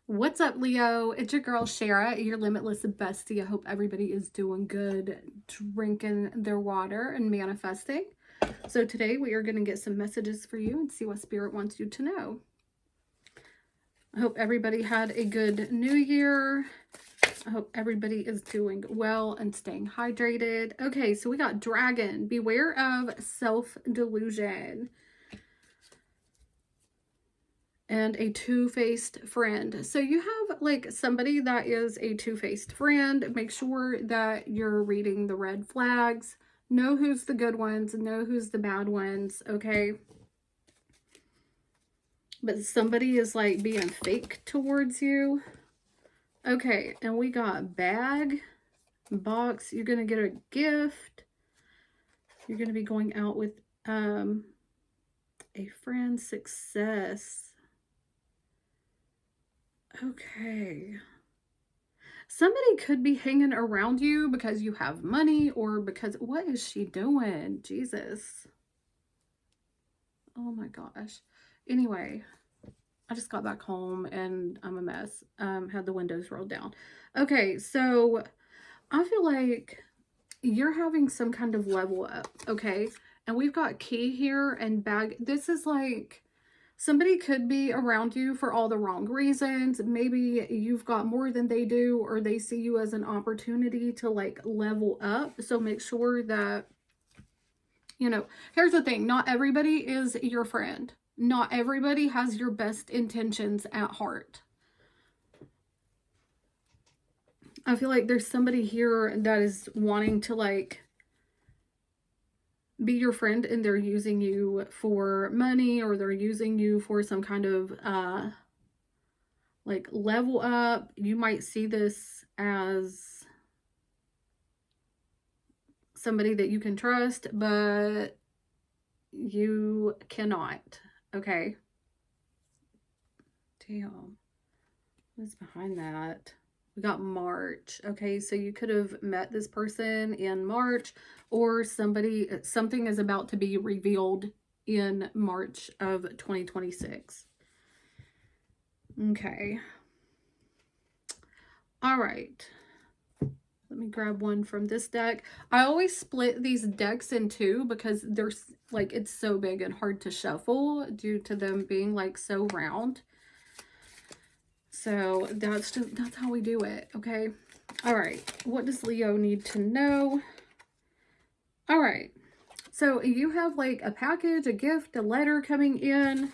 What's up, Leo? It's your girl, Shara, your limitless bestie. I hope everybody is doing good, drinking their water and manifesting. So today we are going to get some messages for you and see what Spirit wants you to know. I hope everybody had a good new year. I hope everybody is doing well and staying hydrated. Okay, so we got Dragon. Beware of self-delusion. And a two-faced friend. So you have like somebody that is a two-faced friend. Make sure that you're reading the red flags. Know who's the good ones, know who's the bad ones, okay? But somebody is like being fake towards you. Okay, and we got bag, box. You're gonna get a gift. You're gonna be going out with a friend, success. Okay. Somebody could be hanging around you because you have money or because, what is she doing? Jesus. Oh my gosh. Anyway, I just got back home and I'm a mess. Had the windows rolled down. Okay, so I feel like you're having some kind of level up, okay? And we've got key here and bag. This is like somebody could be around you for all the wrong reasons. Maybe you've got more than they do, or they see you as an opportunity to like level up. So make sure that, here's the thing. Not everybody is your friend. Not everybody has your best intentions at heart. I feel like there's somebody here that is wanting to like be your friend and they're using you for money, or they're using you for some kind of like level up. You might see this as somebody that you can trust, but you cannot. Okay. Damn. What's behind that? We got March. Okay, so you could have met this person in March, or something is about to be revealed in March of 2026. Okay. All right. Let me grab one from this deck. I always split these decks in two because they're like, it's so big and hard to shuffle due to them being like so round. So that's how we do it, okay? All right, what does Leo need to know? All right, so you have like a package, a gift, a letter coming in,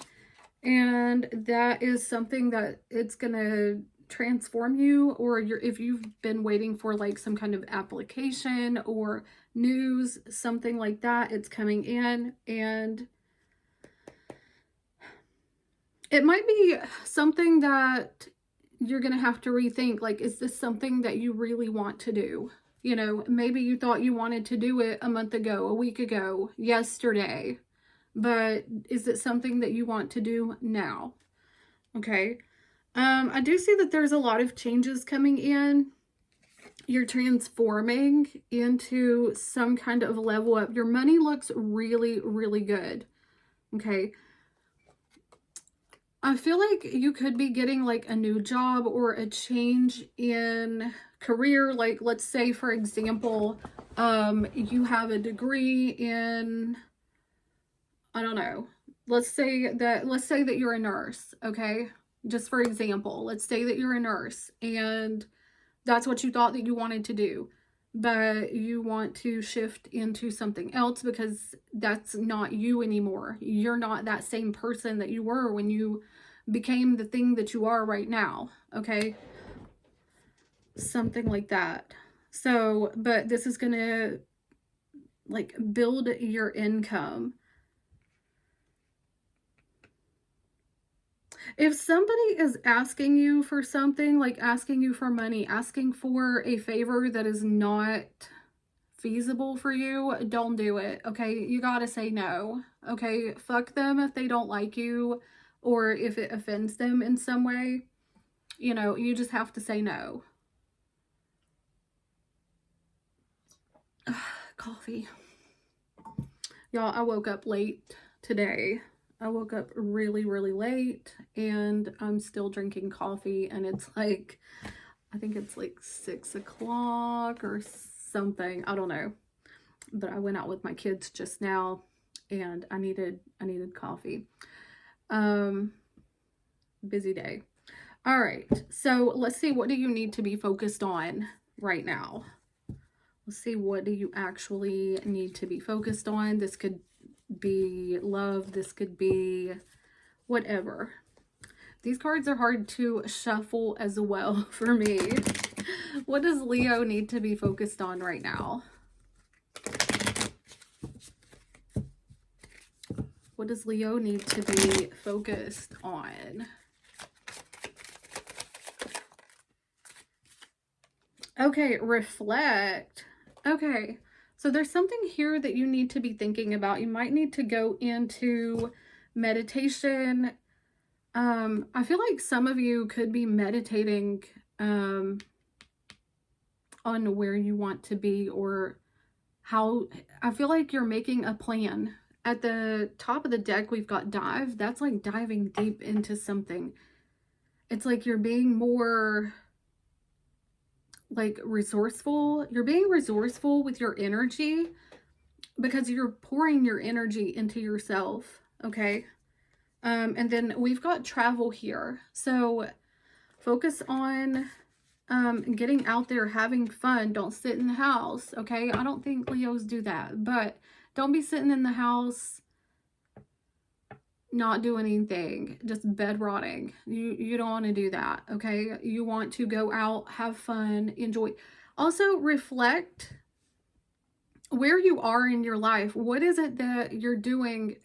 and that is something that it's gonna transform you, or if you've been waiting for like some kind of application or news, something like that, it's coming in, and it might be something that you're going to have to rethink. Like, is this something that you really want to do? You know, maybe you thought you wanted to do it a month ago, a week ago, yesterday, but is it something that you want to do now? Okay. I do see that there's a lot of changes coming in. You're transforming into some kind of level up. Your money looks really, really good. Okay. I feel like you could be getting like a new job or a change in career. Like, let's say, for example, you have a degree in, I don't know, let's say that you're a nurse, okay? Just for example, let's say that you're a nurse and that's what you thought that you wanted to do, but you want to shift into something else because that's not you anymore. You're not that same person that you were when you became the thing that you are right now, okay? Something like that. So, but this is gonna like build your income. If somebody is asking you for something, like asking you for money, asking for a favor that is not feasible for you, don't do it, okay? You gotta say no, okay? Fuck them if they don't like you or if it offends them in some way. You know, you just have to say no. Coffee. Y'all, I woke up late today. I woke up really, really late and I'm still drinking coffee, and it's like, I think it's like 6 o'clock or something. I don't know. But I went out with my kids just now and I needed coffee. Busy day. All right. So let's see, what do you need to be focused on right now? Let's see, what do you actually need to be focused on? This could be love. This could be whatever. These cards are hard to shuffle as well for me. What does Leo need to be focused on right now? What does Leo need to be focused on? Okay, reflect. Okay, so there's something here that you need to be thinking about. You might need to go into meditation. I feel like some of you could be meditating on where you want to be, or how. I feel like you're making a plan. At the top of the deck, we've got dive. That's like diving deep into something. It's like you're being more like resourceful. You're being resourceful with your energy because you're pouring your energy into yourself. Okay. And then we've got travel here. So focus on getting out there, having fun. Don't sit in the house. Okay. I don't think Leos do that, but don't be sitting in the house not doing anything, just bed rotting. You don't want to do that. Okay. You want to go out, have fun, enjoy. Also reflect where you are in your life. What is it that you're doing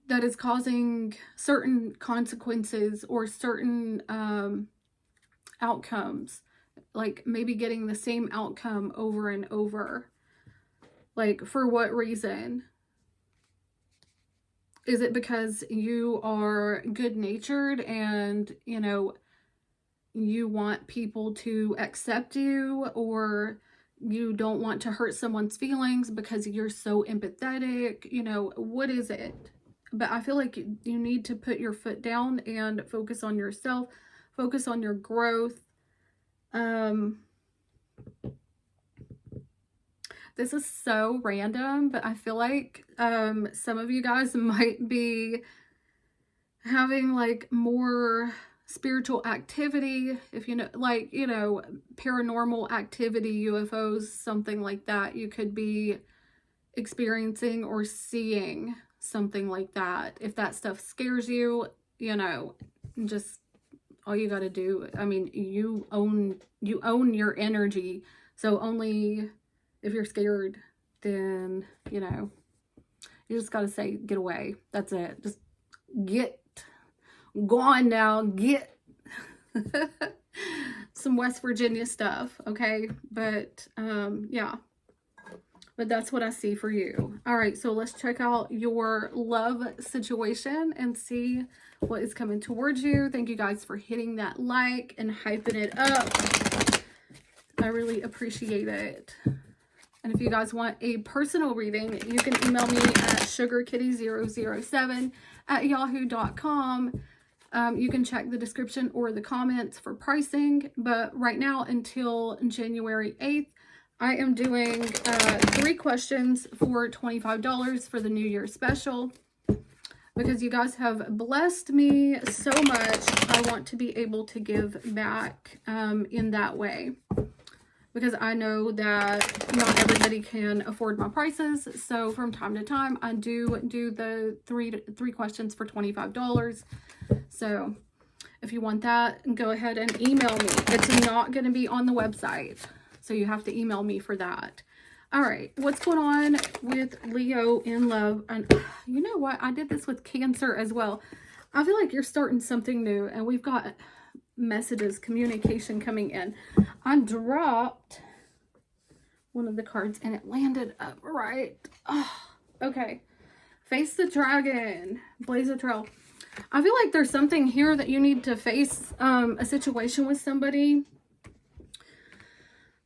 that is causing certain consequences or certain outcomes? Like maybe getting the same outcome over and over. Like, for what reason? Is it because you are good-natured and, you know, you want people to accept you, or you don't want to hurt someone's feelings because you're so empathetic? You know, what is it? But I feel like you need to put your foot down and focus on yourself, focus on your growth. This is so random, but I feel like some of you guys might be having like more spiritual activity, if you know, like, you know, paranormal activity, UFOs, something like that. You could be experiencing or seeing something like that. If that stuff scares you, you know, just all you got to do, I mean, you own your energy. So only if you're scared, then, you know, you just got to say, get away. That's it. Just get gone now. Get some West Virginia stuff. Okay. But, yeah. But that's what I see for you. All right. So let's check out your love situation and see what is coming towards you. Thank you guys for hitting that like and hyping it up. I really appreciate it. And if you guys want a personal reading, you can email me at sugarkitty007@yahoo.com. You can check the description or the comments for pricing. But right now, until January 8th, I am doing 3 questions for $25 for the New Year special. Because you guys have blessed me so much, I want to be able to give back in that way. Because I know that not everybody can afford my prices. So from time to time, I do the three questions for $25. So if you want that, go ahead and email me. It's not going to be on the website, so you have to email me for that. All right, what's going on with Leo in love? And you know what? I did this with Cancer as well. I feel like you're starting something new, and we've got messages, communication coming in. I dropped one of the cards and it landed upright. Oh, okay. Face the dragon. Blaze a trail. I feel like there's something here that you need to face a situation with somebody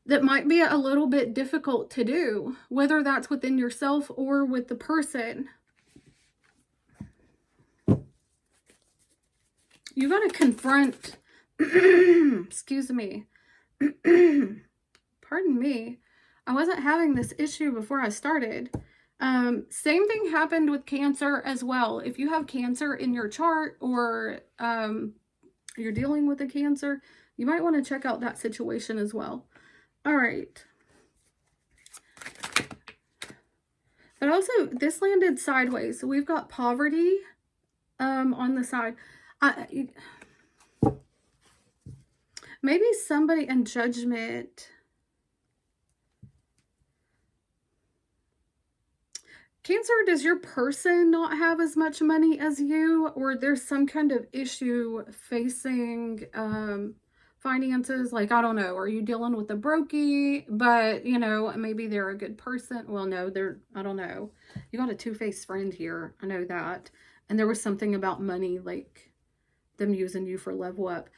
that might be a little bit difficult to do, whether that's within yourself or with the person. You got to confront, excuse me, pardon me. I wasn't having this issue before I started. Same thing happened with cancer as well. If you have cancer in your chart, or you're dealing with a cancer, you might want to check out that situation as well. All right. But also, this landed sideways. So we've got poverty on the side. Maybe somebody in judgment. Cancer, does your person not have as much money as you? Or there's some kind of issue facing finances? Like, I don't know. Are you dealing with a brokey? But, you know, maybe they're a good person. Well, no, I don't know. You got a two-faced friend here. I know that. And there was something about money, like them using you for level up.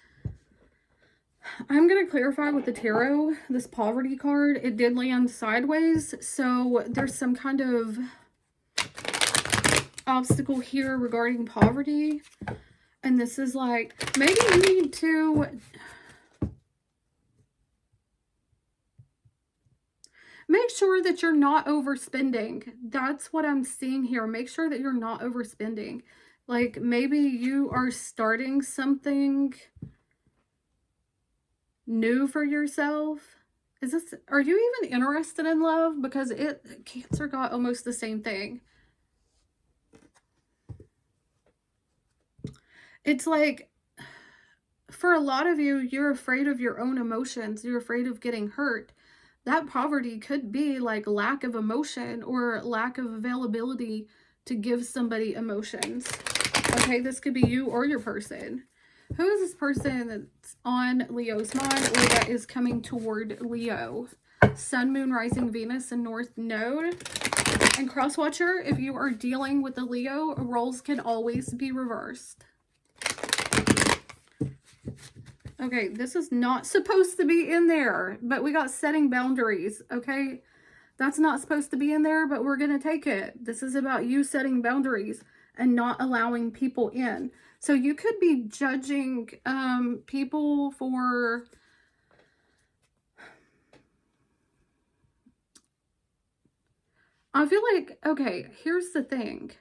I'm going to clarify with the tarot, this poverty card, it did land sideways. So there's some kind of obstacle here regarding poverty. And this is like, maybe you need to make sure that you're not overspending. That's what I'm seeing here. Make sure that you're not overspending. Like, maybe you are starting something new for yourself. Are you even interested in love? Because Cancer got almost the same thing. It's like, for a lot of you, you're afraid of your own emotions. You're afraid of getting hurt. That poverty could be like lack of emotion or lack of availability to give somebody emotions. Okay, this could be you or your person. Who is this person that's on Leo's mind or that is coming toward Leo? Sun, Moon, Rising, Venus, and North Node. And Cross Watcher, if you are dealing with a Leo, roles can always be reversed. Okay, this is not supposed to be in there, but we got setting boundaries, okay? That's not supposed to be in there, but we're going to take it. This is about you setting boundaries and not allowing people in. So you could be judging people for... I feel like, okay, here's the thing.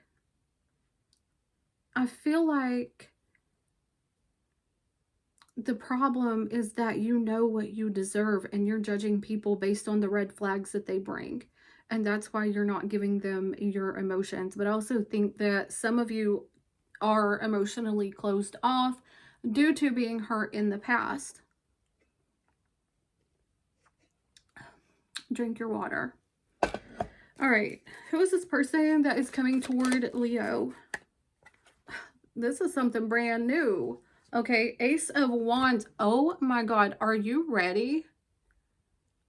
I feel like the problem is that you know what you deserve and you're judging people based on the red flags that they bring. And that's why you're not giving them your emotions. But I also think that some of you are emotionally closed off due to being hurt in the past. Drink your water. All right. Who is this person that is coming toward Leo? This is something brand new. Okay, Ace of Wands. Oh my God, are you ready?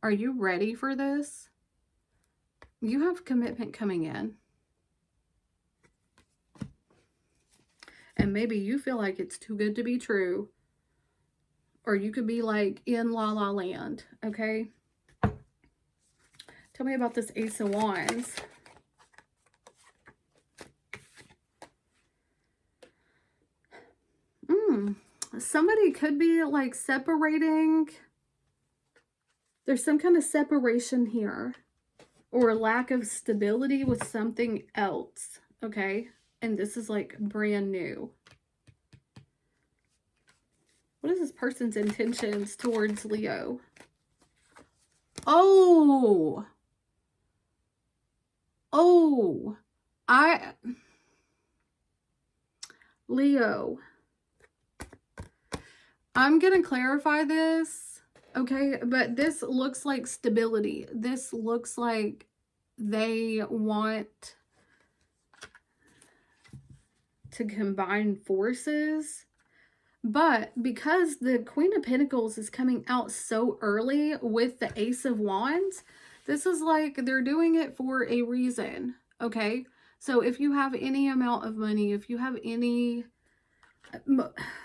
Are you ready for this? You have commitment coming in. And maybe you feel like it's too good to be true. Or you could be like in La La Land, okay? Tell me about this Ace of Wands. Somebody could be like separating. There's some kind of separation here. Or lack of stability with something else. Okay? And this is like brand new. What is this person's intentions towards Leo? Oh! Oh! Leo. I'm going to clarify this, okay? But this looks like stability. This looks like they want to combine forces. But because the Queen of Pentacles is coming out so early with the Ace of Wands, this is like they're doing it for a reason, okay? So if you have any amount of money, if you have any...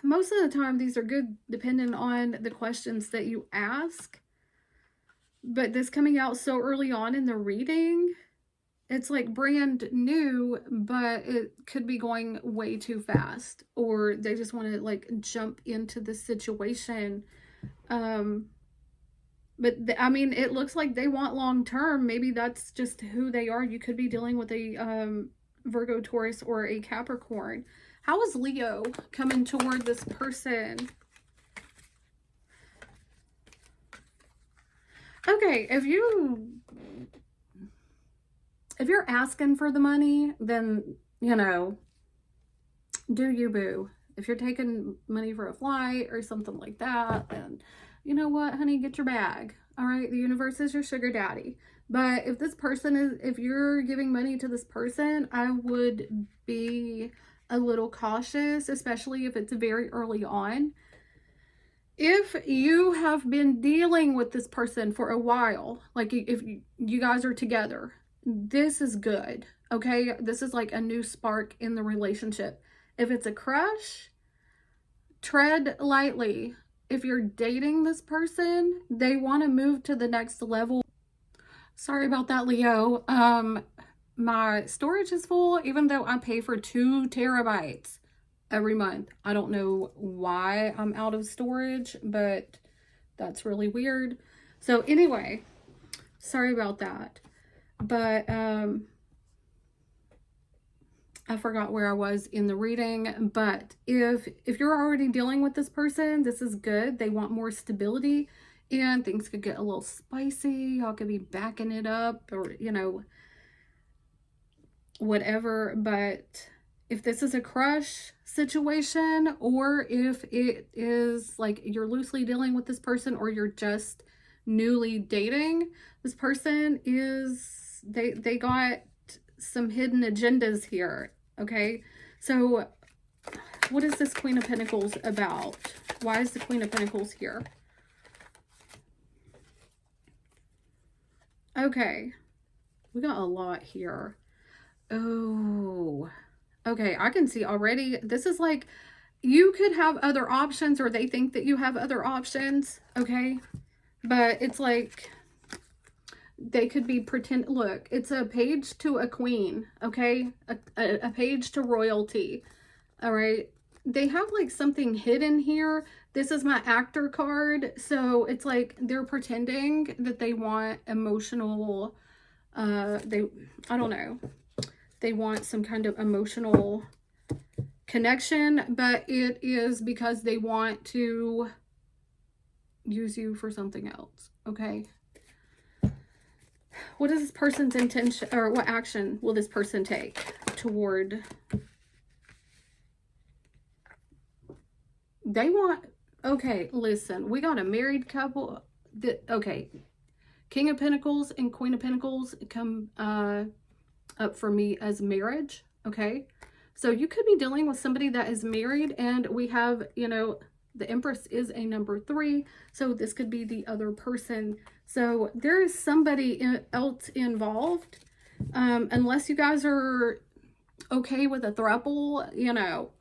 Most of the time, these are good depending on the questions that you ask. But this coming out so early on in the reading It's like brand new, but it could be going way too fast, or they just want to like jump into the situation. Um, but I mean, it looks like they want long term. Maybe that's just who they are. You could be dealing with a Virgo, Taurus, or a Capricorn. How is Leo coming toward this person? Okay, if you're asking for the money, then, you know, do you, boo. If you're taking money for a flight or something like that, then you know what, honey, get your bag. All right, the universe is your sugar daddy. But if this person is, if you're giving money to this person, I would be a little cautious, especially if it's very early on. If you have been dealing with this person for a while, like if you guys are together, this is good. Okay, this is like a new spark in the relationship. If it's a crush, tread lightly. If you're dating this person, they want to move to the next level. Sorry about that, Leo. My storage is full, even though I pay for 2 terabytes every month. I don't know why I'm out of storage, but that's really weird. So anyway, sorry about that. But I forgot where I was in the reading, but if you're already dealing with this person, this is good. They want more stability, and things could get a little spicy. Y'all could be backing it up, or you know, whatever. But if this is a crush situation, or if it is like you're loosely dealing with this person, or you're just newly dating, this person is they got some hidden agendas here. Okay, so what is this Queen of Pentacles about? Why is the Queen of Pentacles here? Okay, we got a lot here. Oh, okay, I can see already. This is like you could have other options, or they think that you have other options. Okay, but it's like they could be pretend. Look, it's a page to a queen. Okay, a page to royalty. All right, they have like something hidden here. This is my actor card, so it's like they're pretending that they want emotional I don't know, they want some kind of emotional connection, but it is because they want to use you for something else. Okay, what is this person's intention, or what action will this person take toward, they want, okay, listen, we got a married couple that, okay, King of Pentacles and Queen of Pentacles come up for me as marriage. Okay, so you could be dealing with somebody that is married, and we have, you know, the Empress is a number 3, so this could be the other person. So there is somebody else involved, unless you guys are okay with a throuple, you know.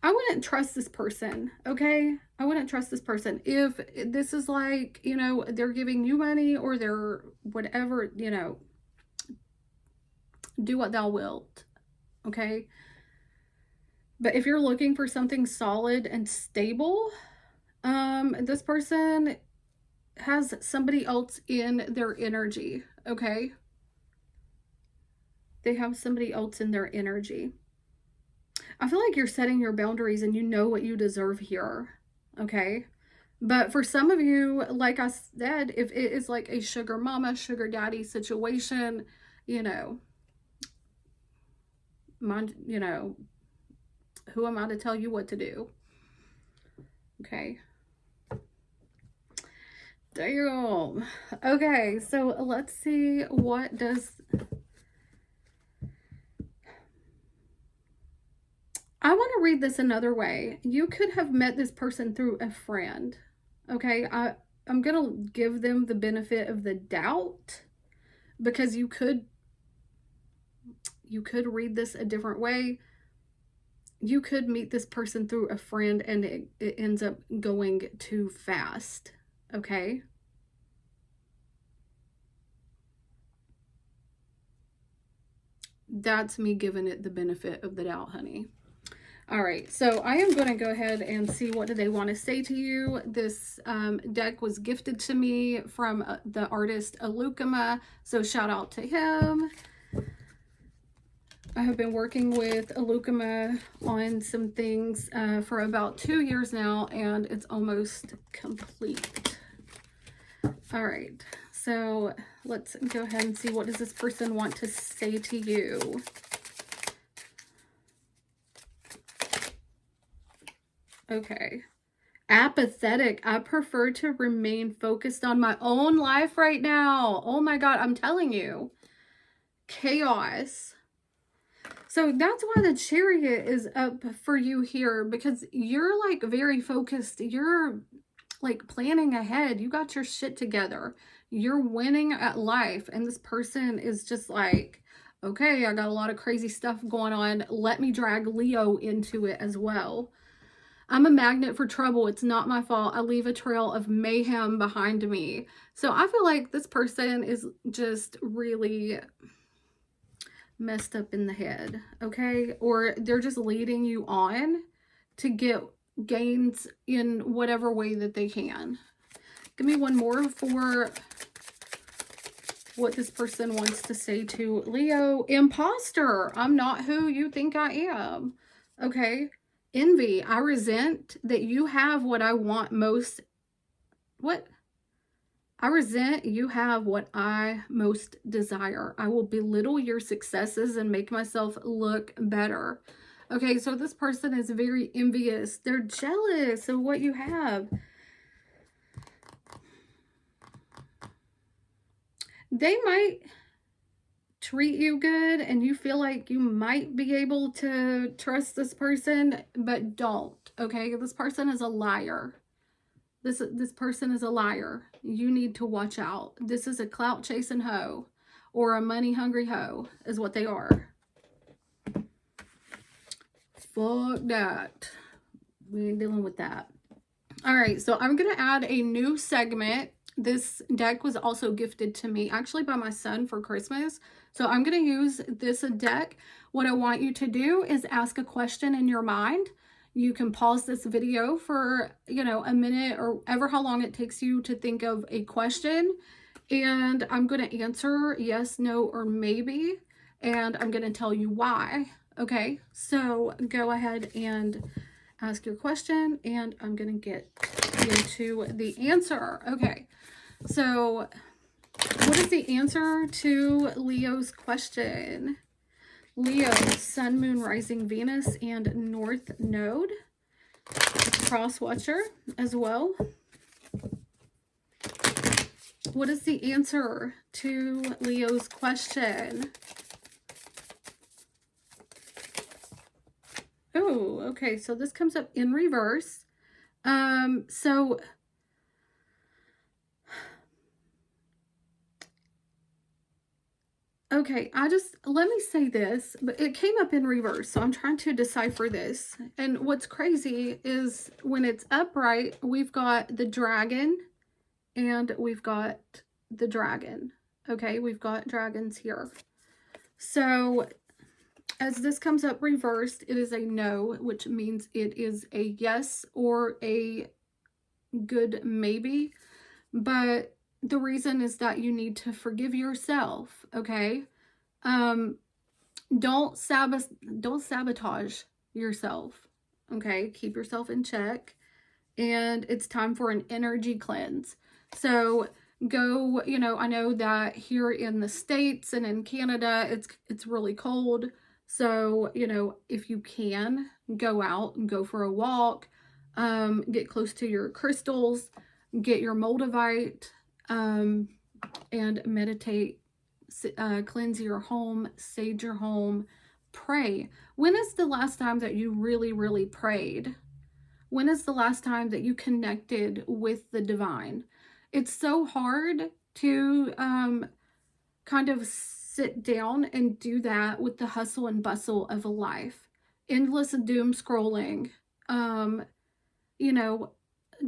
I wouldn't trust this person, okay? I wouldn't trust this person. If this is like, you know, they're giving you money, or they're whatever, you know, do what thou wilt, okay? But if you're looking for something solid and stable, this person has somebody else in their energy, okay? They have somebody else in their energy. I feel like you're setting your boundaries, and you know what you deserve here, okay? But for some of you, like I said, if it is like a sugar mama, sugar daddy situation, you know, mind, you know, who am I to tell you what to do? Okay. Damn. Okay, so let's see, what does, I want to read this another way. You could have met this person through a friend. Okay, I'm going to give them the benefit of the doubt, because you could read this a different way. You could meet this person through a friend, and it ends up going too fast. Okay? That's me giving it the benefit of the doubt, honey. All right, so I am going to go ahead and see what do they want to say to you. This deck was gifted to me from the artist Alukama, so shout out to him. I have been working with Alukama on some things for about 2 years now, and it's almost complete. All right, so let's go ahead and see what does this person want to say to you. Okay. Apathetic. I prefer to remain focused on my own life right now. Oh my God, I'm telling you. Chaos. So that's why the Chariot is up for you here, because you're like very focused. You're like planning ahead. You got your shit together. You're winning at life. And this person is just like, okay, I got a lot of crazy stuff going on. Let me drag Leo into it as well. I'm a magnet for trouble. It's not my fault. I leave a trail of mayhem behind me. So I feel like this person is just really messed up in the head, okay? Or they're just leading you on to get gains in whatever way that they can. Give me one more for what this person wants to say to Leo. Imposter. I'm not who you think I am. Okay. Envy. I resent that you have what I want most. What? I resent you have what I most desire. I will belittle your successes and make myself look better. Okay, so this person is very envious. They're jealous of what you have. They might treat you good and you feel like you might be able to trust this person, but don't. Okay, this person is a liar. This person is a liar. You need to watch out. This is a clout chasing hoe, or a money hungry hoe is what they are. Fuck that. We ain't dealing with that. All right, so I'm going to add a new segment. This deck was also gifted to me actually by my son for Christmas. So I'm going to use this deck. What I want you to do is ask a question in your mind. You can pause this video for, a minute or ever how long it takes you to think of a question. And I'm going to answer yes, no, or maybe. And I'm going to tell you why. Okay, so go ahead and ask your question. And I'm going to get into the answer. Okay, so what is the answer to Leo's question? Leo, Sun, Moon, Rising, Venus, and North Node. Cross Watcher as well. What is the answer to Leo's question? Oh, okay. So this comes up in reverse. Okay, let me say this, but it came up in reverse, so I'm trying to decipher this. And what's crazy is when it's upright, we've got the dragon and we've got the dragon. Okay, we've got dragons here. So as this comes up reversed, it is a no, which means it is a yes or a good maybe. But the reason is that you need to forgive yourself, okay? Don't sabotage yourself, okay? Keep yourself in check. And it's time for an energy cleanse. So go, I know that here in the States and in Canada, it's really cold. So, if you can, go out and go for a walk, get close to your crystals, get your moldavite, and meditate, cleanse your home, sage your home, pray. When is the last time that you really, really prayed? When is the last time that you connected with the divine? It's so hard to kind of sit down and do that with the hustle and bustle of a life. Endless doom scrolling,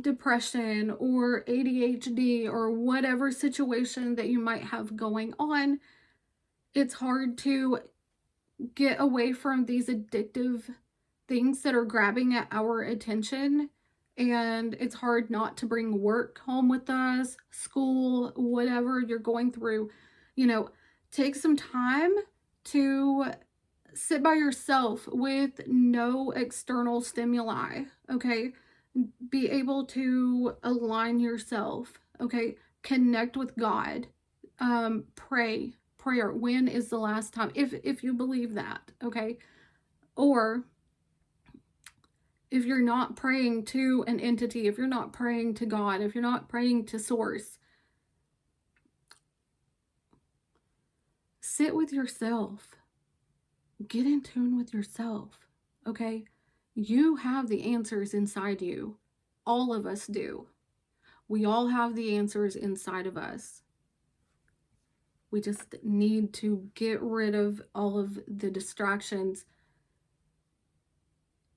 depression or ADHD or whatever situation that you might have going on. It's hard to get away from these addictive things that are grabbing at our attention. And it's hard not to bring work home with us, school, whatever you're going through. You know, take some time to sit by yourself with no external stimuli, okay? Be able to align yourself, okay? Connect with God. Pray. Prayer. When is the last time? If you believe that, okay? Or if you're not praying to an entity, if you're not praying to God, if you're not praying to source, sit with yourself. Get in tune with yourself, okay? You have the answers inside you. All of us do. We all have the answers inside of us. We just need to get rid of all of the distractions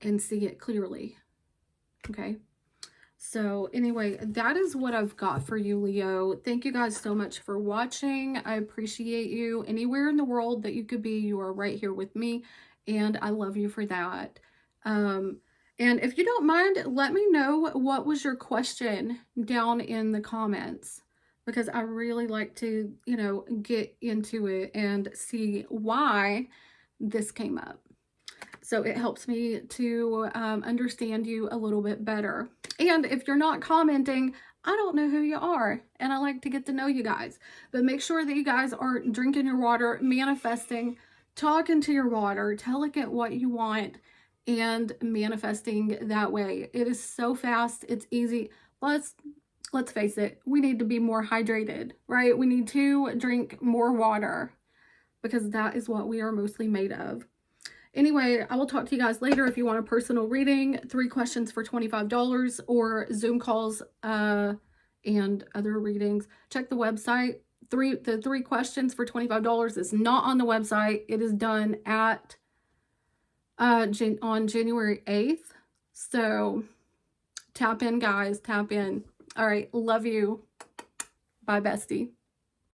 and see it clearly, okay? So anyway, that is what I've got for you, Leo. Thank you guys so much for watching. I appreciate you. Anywhere in the world that you could be, you are right here with me, and I love you for that. And if you don't mind, let me know what was your question down in the comments, because I really like to, you know, get into it and see why this came up. So it helps me to understand you a little bit better. And if you're not commenting, I don't know who you are, and I like to get to know you guys. But make sure that you guys are drinking your water, manifesting, talking to your water, telling it what you want, and manifesting that way. It is so fast. It's easy. Let's face it. We need to be more hydrated, right? We need to drink more water, because that is what we are mostly made of. Anyway, I will talk to you guys later. If you want a personal reading, 3 questions for $25, or Zoom calls and other readings, check the website. The 3 questions for $25 is not on the website. It is done at on January 8th. So tap in, guys. Tap in. All right. Love you. Bye, bestie.